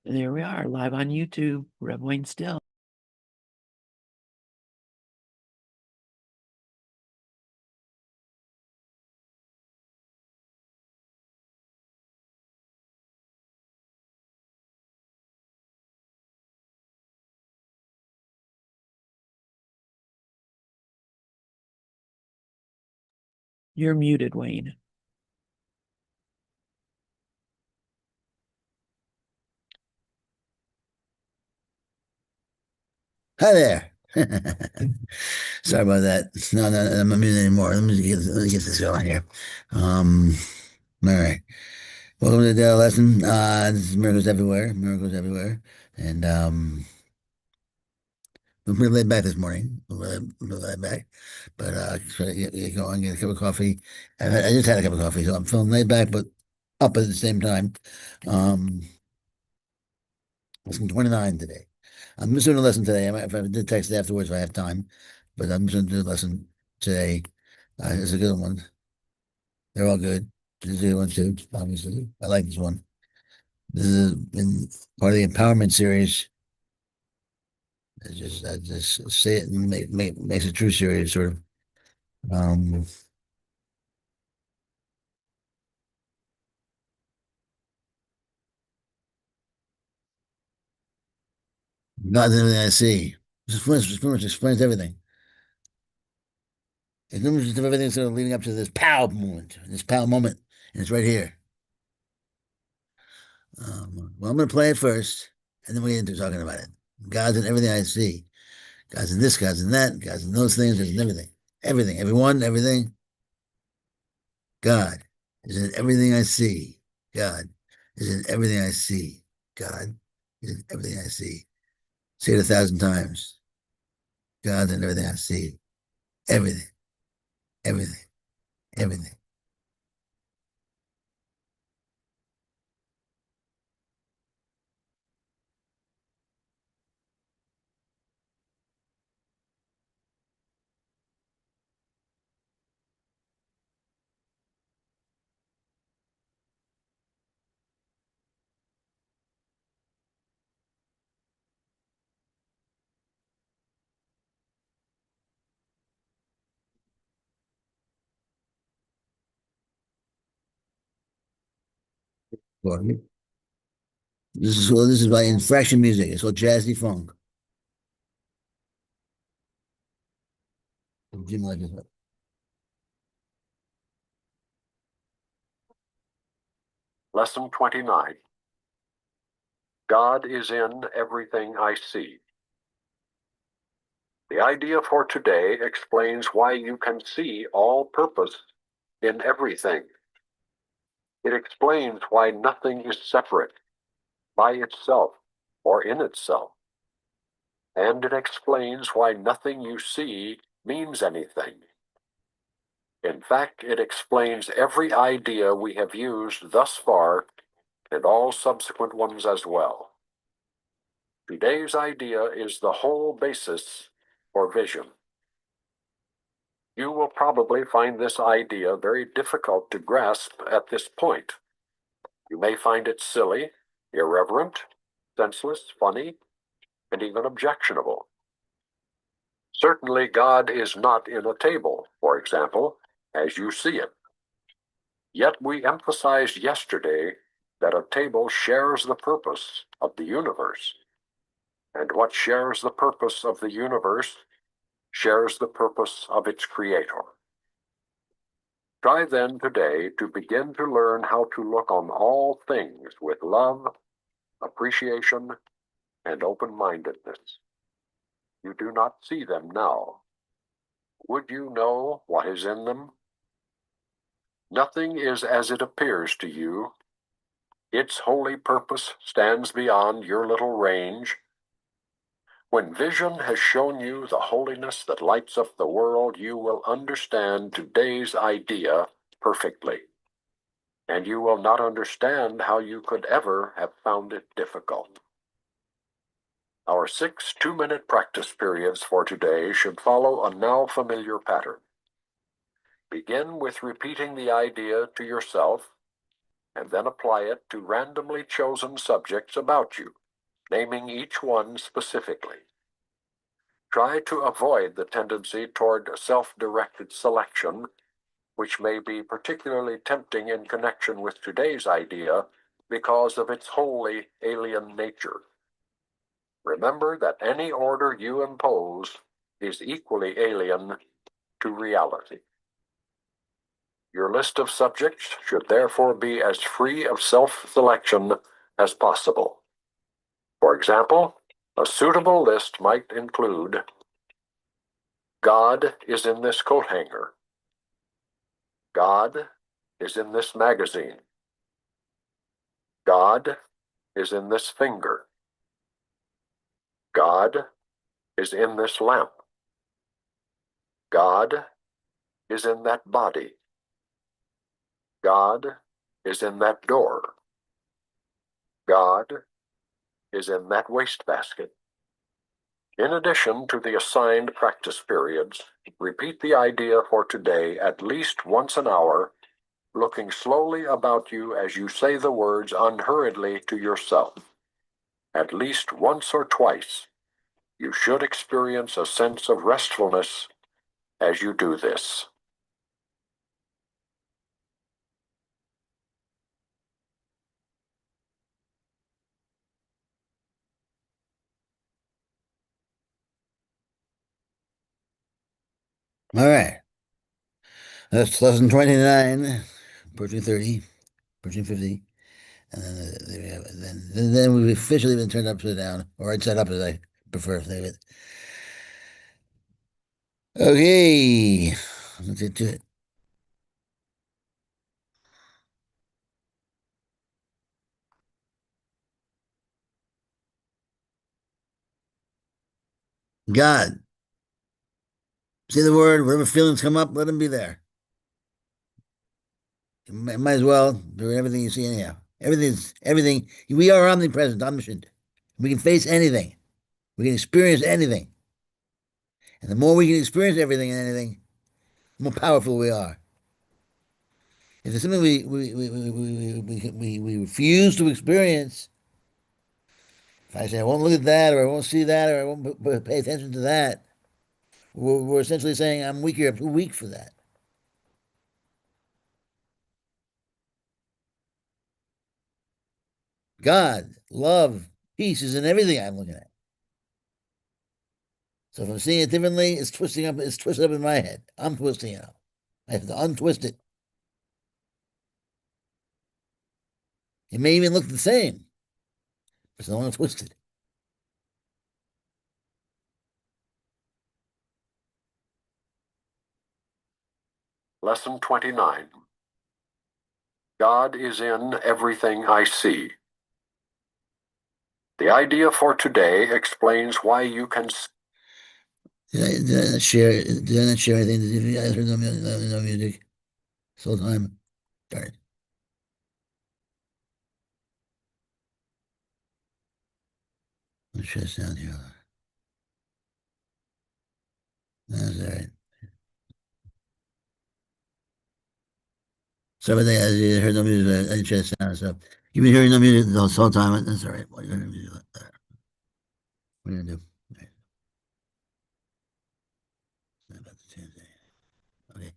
There we are, live on YouTube, Rev Wayne Still. You're muted, Wayne. Hi there. Sorry about that. No, no, I'm not muted anymore. Let me get this going here. Um, all right. Welcome to the daily lesson. This is Miracles Everywhere. Miracles Everywhere. And we're pretty laid back this morning. We're laid back. But try to get going, get a cup of coffee. I just had a cup of coffee, so I'm feeling laid back, but up at the same time. Um, Lesson 29 today. I'm just doing a lesson today. If I did text afterwards if I have time, but I'm just going to do a lesson today. It's a good one. They're all good. This is a good one too, obviously. I like this one. This is in part of the empowerment series. I just say it and makes it true series, sort of. Um, Not everything I see. Pretty much explains everything. It pretty much just everything sort of leading up to this pow moment, and it's right here. Well, I'm going to play it first, and then we get into talking about it. God's in everything I see. God's in this, God's in that, God's in those things, God's in everything. Everything, everyone, everything. God is in everything I see. God is in everything I see. God is in everything I see. Say it 1,000 times. God's in everything I see. Everything, everything, everything. This is by infraction music. It's called jazzy funk. Jim like this. Lesson 29. God is in everything I see. The idea for today explains why you can see all purpose in everything. It explains why nothing is separate, by itself, or in itself. And it explains why nothing you see means anything. In fact, it explains every idea we have used thus far and all subsequent ones as well. Today's idea is the whole basis for vision. You will probably find this idea very difficult to grasp at this point. You may find it silly, irreverent, senseless, funny, and even objectionable. Certainly, God is not in a table, for example, as you see it. Yet we emphasized yesterday that a table shares the purpose of the universe. And what shares the purpose of the universe shares the purpose of its creator. Try then today to begin to learn how to look on all things with love, appreciation, and open-mindedness. You do not see them now. Would you know what is in them? Nothing is as it appears to you. Its holy purpose stands beyond your little range. When vision has shown you the holiness that lights up the world, you will understand today's idea perfectly. And you will not understand how you could ever have found it difficult. Our 6 2-minute practice periods for today should follow a now familiar pattern. Begin with repeating the idea to yourself, and then apply it to randomly chosen subjects about you, naming each one specifically. Try to avoid the tendency toward self-directed selection, which may be particularly tempting in connection with today's idea because of its wholly alien nature. Remember that any order you impose is equally alien to reality. Your list of subjects should therefore be as free of self-selection as possible. For example, a suitable list might include: God is in this coat hanger. God is in this magazine. God is in this finger. God is in this lamp. God is in that body. God is in that door. God is in that wastebasket. In addition to the assigned practice periods, repeat the idea for today at least once an hour, looking slowly about you as you say the words unhurriedly to yourself. At least once or twice, you should experience a sense of restfulness as you do this. All right. That's lesson 29, approaching 30, approaching 50. And then there we have it. Then we've officially been turned upside down, or right side up as I prefer to think of it. Okay. Let's get to it. God. Say the word, whatever feelings come up, let them be there. You might as well do everything you see anyhow. Everything. We are omnipresent, omniscient. We can face anything. We can experience anything. And the more we can experience everything and anything, the more powerful we are. If there's something we refuse to experience, if I say I won't look at that, or I won't see that, or I won't pay attention to that, we're essentially saying I'm weaker. I'm too weak for that. God, love, peace is in everything I'm looking at. So if I'm seeing it differently, it's twisting up. It's twisted up in my head. I'm twisting it up. I have to untwist it. It may even look the same, but it's no longer twisted. Lesson 29. God is in everything I see. The idea for today explains why you can Did I not share? Did I not share anything? Did you guys heard no music? Soul time. Darn it. Let's shut this down here. That's all right. Sorry about that, guys. You heard no music. I didn't shut this down. So you've been hearing no music the whole time. That's all right. What are you gonna do? What are you gonna do? All right. Sorry about the Tuesday. Okay.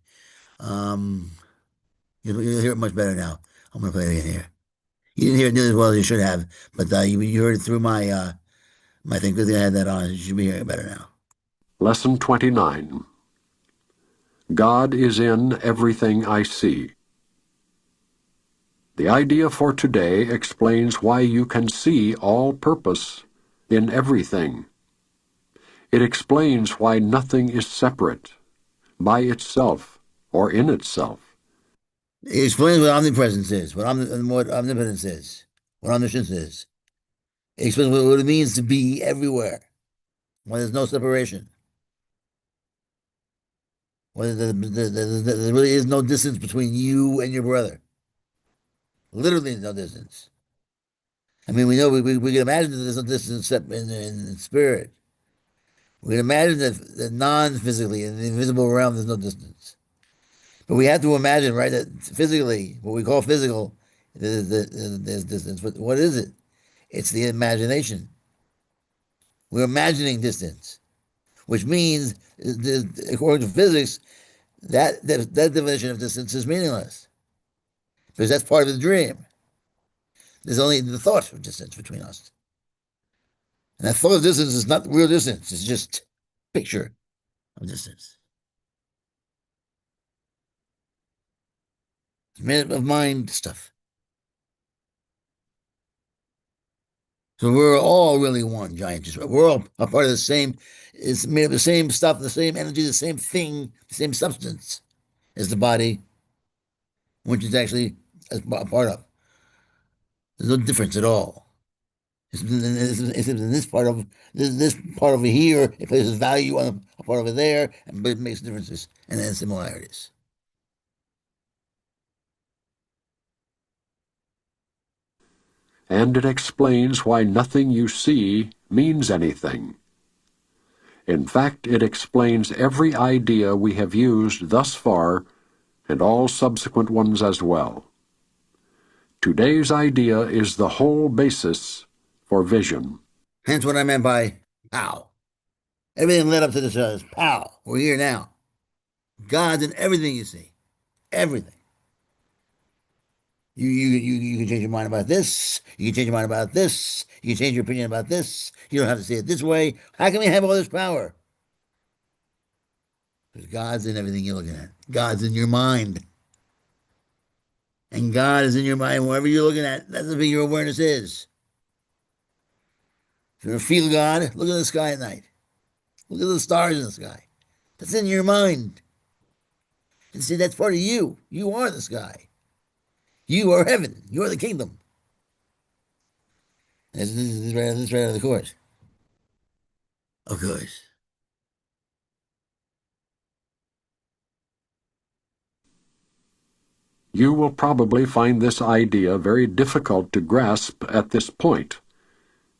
Um, you'll hear it much better now. I'm gonna play it again here. You didn't hear it nearly as well as you should have, but you heard it through my thing. Good thing I had that on. You should be hearing it better now. Lesson 29. God is in everything I see. The idea for today explains why you can see all purpose in everything. It explains why nothing is separate, by itself, or in itself. It explains what omnipresence is, what omnipotence is, what omniscience is. It explains what it means to be everywhere, when there's no separation, when there really is no distance between you and your brother. Literally no distance. I mean, we know we can imagine that there's no distance in spirit. We can imagine that non-physically, in the invisible realm, there's no distance. But we have to imagine, right, that physically, what we call physical, there's distance. But what is it? It's the imagination. We're imagining distance, which means, according to physics, that definition of distance is meaningless because that's part of the dream. There's only the thought of distance between us. And that thought of distance is not real distance. It's just picture of distance. It's made up of mind stuff. So we're all really one giant. We're all a part of the same. It's made of the same stuff, the same energy, the same thing, the same substance as the body, which is actually a part of. There's no difference at all. It's in this part of this part over here, it places value on a part over there, but it makes differences and then similarities. And it explains why nothing you see means anything. In fact, it explains every idea we have used thus far and all subsequent ones as well. Today's idea is the whole basis for vision. Hence what I meant by pow. Everything led up to this is pow. We're here now. God's in everything you see. Everything. You can change your mind about this. You can change your mind about this. You can change your opinion about this. You don't have to see it this way. How can we have all this power? Because God's in everything you're looking at. God's in your mind. And God is in your mind wherever you're looking at. That's the thing your awareness is. If you want to feel God, look at the sky at night. Look at the stars in the sky. That's in your mind. And see, that's part of you. You are the sky. You are heaven. You are the kingdom. This is right out of the course. Of course. You will probably find this idea very difficult to grasp at this point.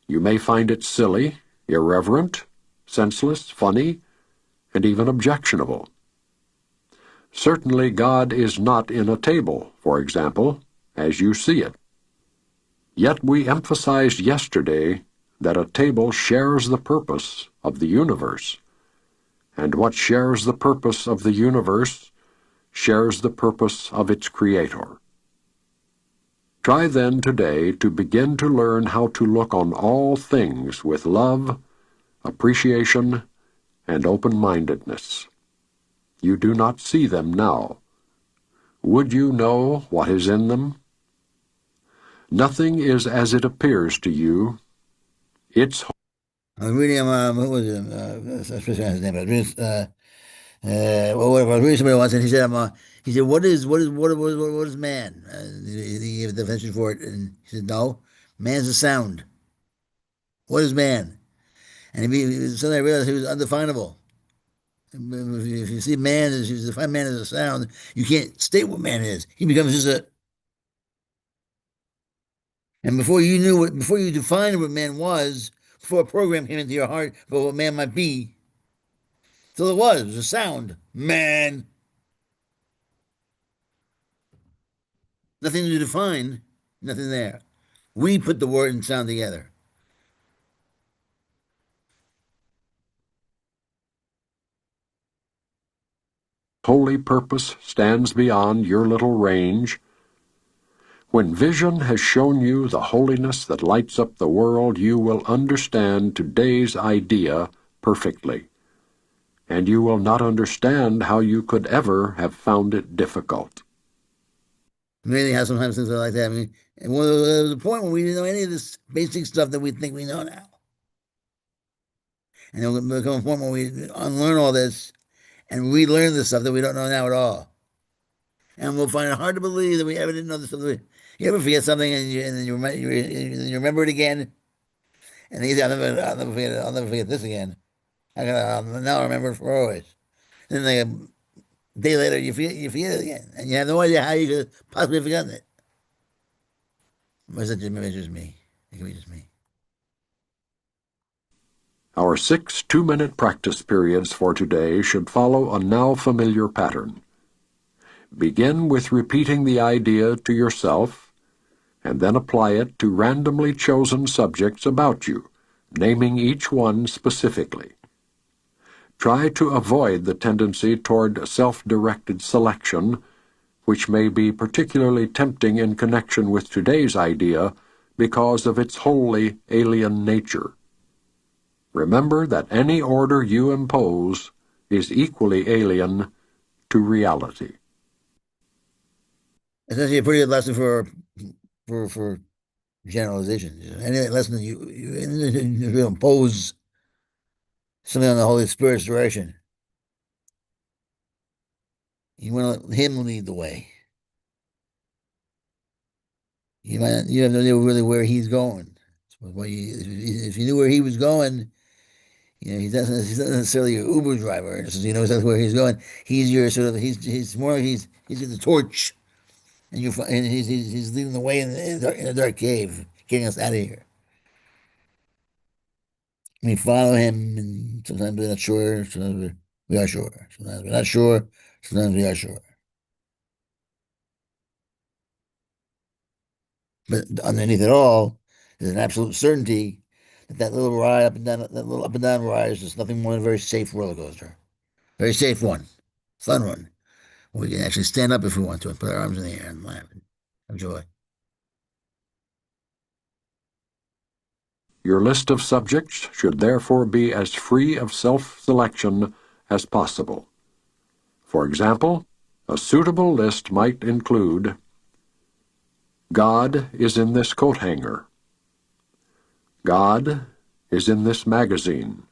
You may find it silly, irreverent, senseless, funny, and even objectionable. Certainly God is not in a table, for example, as you see it. Yet we emphasized yesterday that a table shares the purpose of the universe, and what shares the purpose of the universe shares the purpose of its creator. Try then today to begin to learn how to look on all things with love, appreciation, and open-mindedness. You do not see them now. Would you know what is in them? Nothing is as it appears to you. It's I was reading who was it? I forget his name, but I was reading somebody once, and he said, what is man? He gave a definition for it, and he said, no, man's a sound. What is man? And suddenly I realized he was undefinable. If you see man as, if you define man as a sound, you can't state what man is. He becomes just a. And before you defined what man was, before a program came into your heart about what man might be, till it was a sound, man. Nothing to define, nothing there. We put the word and sound together. holy purpose stands beyond your little range. When vision has shown you the holiness that lights up the world, you will understand today's idea perfectly, and you will not understand how you could ever have found it difficult. Really, how sometimes things are like that. I mean, and there was a point when we didn't know any of this basic stuff that we think we know now. And there will become a point when we unlearn all this and relearn the stuff that we don't know now at all. And we'll find it hard to believe that we ever didn't know the stuff. You ever forget something and then you remember it again, and then you say, I'll never forget it. I'll never forget this again. I'll now remember it for always. And then like a day later, you forget it again, and you have no idea how you could possibly have forgotten it. Or is it just me? It could be just me. Our 6 2-minute practice periods for today should follow a now familiar pattern. Begin with repeating the idea to yourself, and then apply it to randomly chosen subjects about you, naming each one specifically. Try to avoid the tendency toward self-directed selection, which may be particularly tempting in connection with today's idea because of its wholly alien nature. Remember that any order you impose is equally alien to reality. It's actually a pretty good lesson for generalization. Any lesson that you impose something on the Holy Spirit's direction, you want to let Him lead the way. You have no idea really where He's going. If you knew where He was going, he's not necessarily your Uber driver. Just he knows that's where He's going. He's your sort of he's more like he's the torch, and he's leading the way in a dark cave, getting us out of here. We follow Him, and sometimes we're not sure. Sometimes we are sure. Sometimes we're not sure. Sometimes we are sure. But underneath it all is an absolute certainty that little ride up and down, that little up and down ride is just nothing more than a very safe roller coaster. Very safe one. Fun one. We can actually stand up if we want to and put our arms in the air and laugh and enjoy. Your list of subjects should therefore be as free of self-selection as possible. For example, a suitable list might include: God is in this coat hanger. God is in this magazine.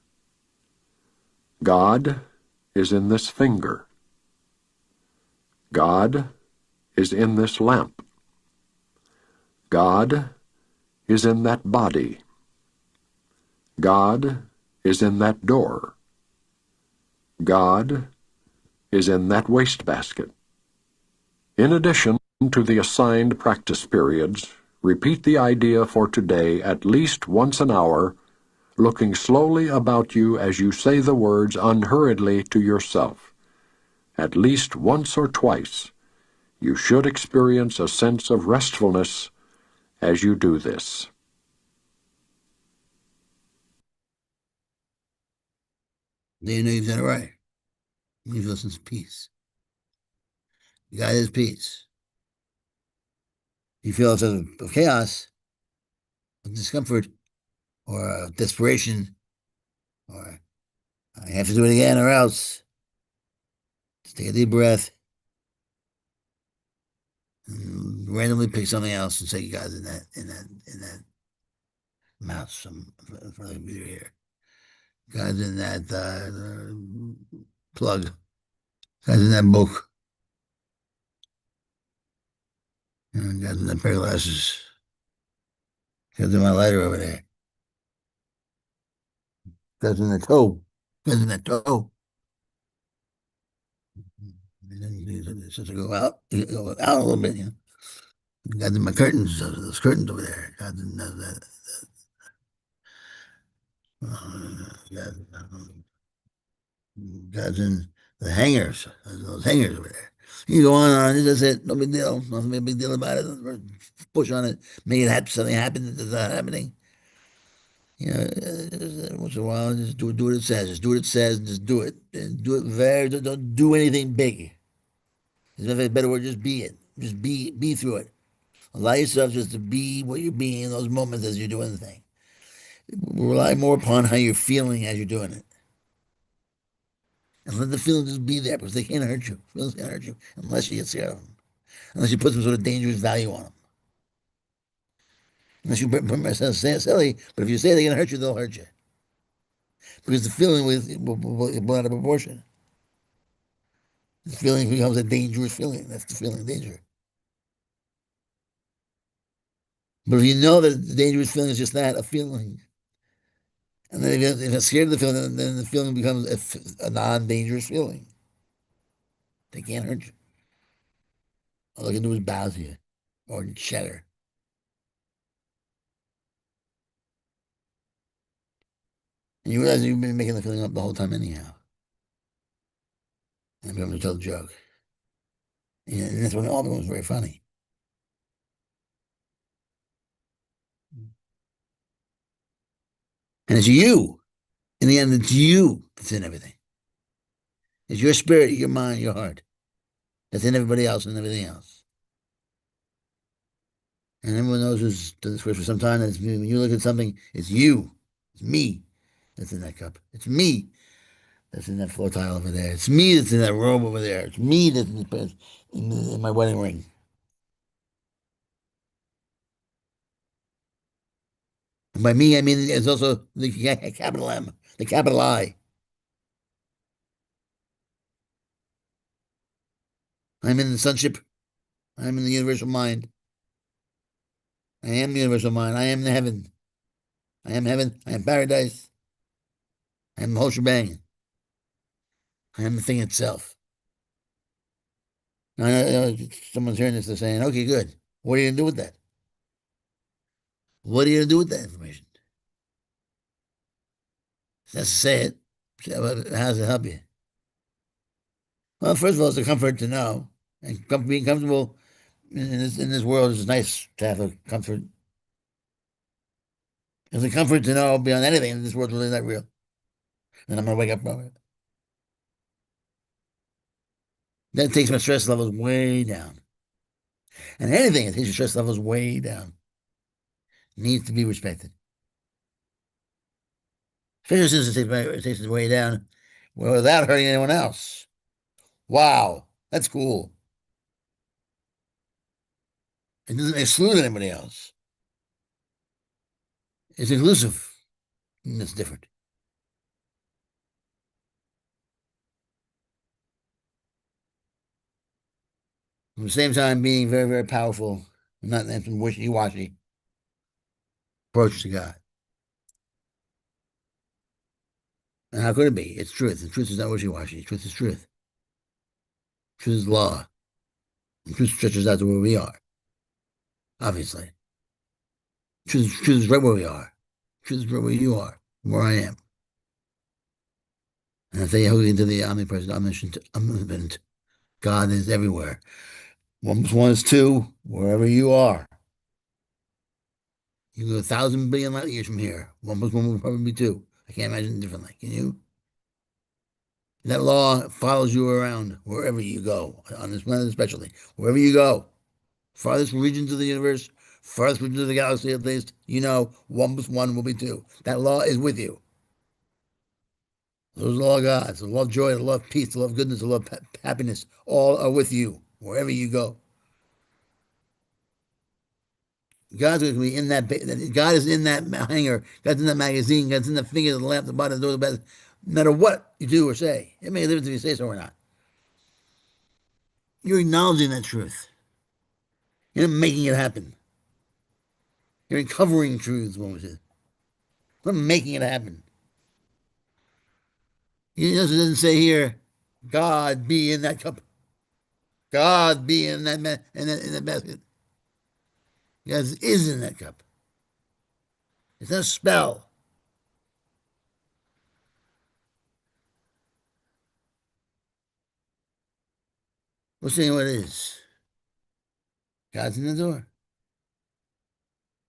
God is in this finger. God is in this lamp. God is in that body. God is in that door. God is in that wastebasket. In addition to the assigned practice periods, repeat the idea for today at least once an hour, looking slowly about you as you say the words unhurriedly to yourself. At least once or twice, you should experience a sense of restfulness as you do this. Then you know you've done it right. You feel a sense of peace. God is peace. You feel a sense of chaos, of discomfort, or desperation, or I have to do it again or else. Just take a deep breath and randomly pick something else and say God's in that mouse in front of your ear. God's in that plug. God's in that book. God's in that pair of glasses. God's in my lighter over there. God's in the toe. God's in that toe. And then you just go out, a little bit, God's in my curtains, those curtains over there. God's in that. God's in the hangers, those hangers over there. You go on, that's it. No big deal. Nothing a big deal about it. Push on it, make it happen. Something happen that's not happening. Once in a while, just do what it says. Just do what it says, and just do it. And do it don't do anything big. There's a better word, just be it. Just be through it. Allow yourself just to be what you're being in those moments as you're doing the thing. Rely more upon how you're feeling as you're doing it. And let the feelings just be there because they can't hurt you. Feelings can't hurt you unless you get scared of them. Unless you put some sort of dangerous value on them. Unless you say it silly, but if you say they're going to hurt you, they'll hurt you. Because the feeling will blow out of proportion. The feeling becomes a dangerous feeling. That's the feeling of danger. But if you know that the dangerous feeling is just that, a feeling, and then if you're scared of the feeling, then the feeling becomes a non-dangerous feeling. They can't hurt you. All they can do is bow to you or shatter. And you realize you've been making the feeling up the whole time anyhow. And be able to tell the joke. And that's when it all becomes very funny. And it's you. In the end, it's you that's in everything. It's your spirit, your mind, your heart that's in everybody else and everything else. And everyone knows who's done this for some time. That when you look at something, it's you, it's me that's in that cup. It's me that's in that floor tile over there. It's me that's in that robe over there. It's me that's in my wedding ring. And by me, I mean it's also the capital M, the capital I. I'm in the sonship. I'm in the universal mind. I am the universal mind. I am the heaven. I am heaven. I am paradise. I am the whole shebang. I am the thing itself. Now, I know someone's hearing this, they're saying, okay, good. What are you going to do with that? What are you going to do with that information? That's to say it. How does it help you? Well, first of all, it's a comfort to know. And being comfortable in this world is nice to have a comfort. It's a comfort to know beyond anything that this world's really not real. And I'm going to wake up from it. That takes my stress levels way down. And anything that takes your stress levels way down needs to be respected. Especially since it takes it way down without hurting anyone else. Wow, that's cool. It doesn't exclude anybody else. It's inclusive. And it's different. At the same time, being very, very powerful, not some wishy-washy approach to God. And how could it be? It's truth. And truth is not wishy-washy. Truth is truth. Truth is law. And truth stretches out to where we are. Obviously. Truth is right where we are. Truth is right where you are, where I am. And I say, hook into the omnipresent, omnipotent. God is everywhere. 1 plus 1 is 2, wherever you are. You can go 1,000 billion light years from here. 1 plus 1 will probably be 2. I can't imagine it differently. Can you? That law follows you around wherever you go, on this planet especially. Wherever you go, farthest regions of the universe, farthest regions of the galaxy at least, 1 plus 1 will be 2. That law is with you. Those law of God, the law of joy, the law of peace, the law of goodness, the law of happiness, all are with you wherever you go. God's going to be in that. God is in that hanger. God's in that magazine. God's in the finger of the lamp, the bottom of the door, the bed. No matter what you do or say, it may live if you say so or not. You're acknowledging that truth. You're not making it happen. You're uncovering truths, one was it. Not making it happen. You notice it doesn't say here, God be in that cup. God be in that in that basket. God is in that cup. It's not a spell. We're saying what it is. God's in the door.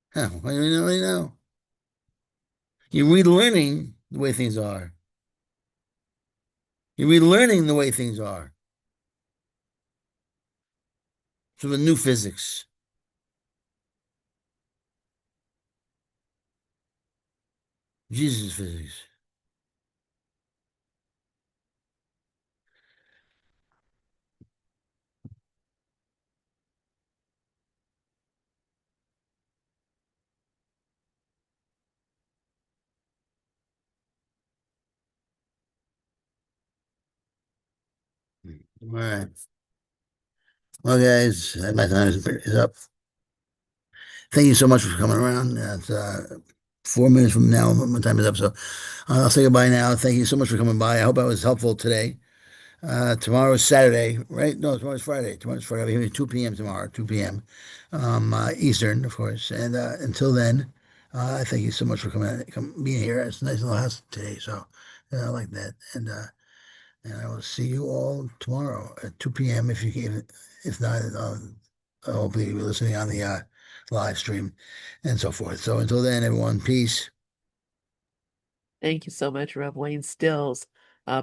How? What do we know right now? You're relearning the way things are. You're relearning the way things are. So the new physics. Jesus physics. All right. Well, guys, my time is up. Thank you so much for coming around. It's 4 minutes from now. My time is up. So I'll say goodbye now. Thank you so much for coming by. I hope I was helpful today. Tomorrow is Saturday, right? No, tomorrow's Friday. Tomorrow's Friday. I'll be here at 2 p.m. tomorrow, 2 p.m. Eastern, of course. And until then, thank you so much for being here. It's a nice little house today, so I like that. And I will see you all tomorrow at 2 p.m. if you can. If not, hopefully you'll be listening on the live stream and so forth. So until then, everyone, peace. Thank you so much, Rev Wayne Stills.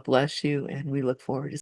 Bless you, and we look forward to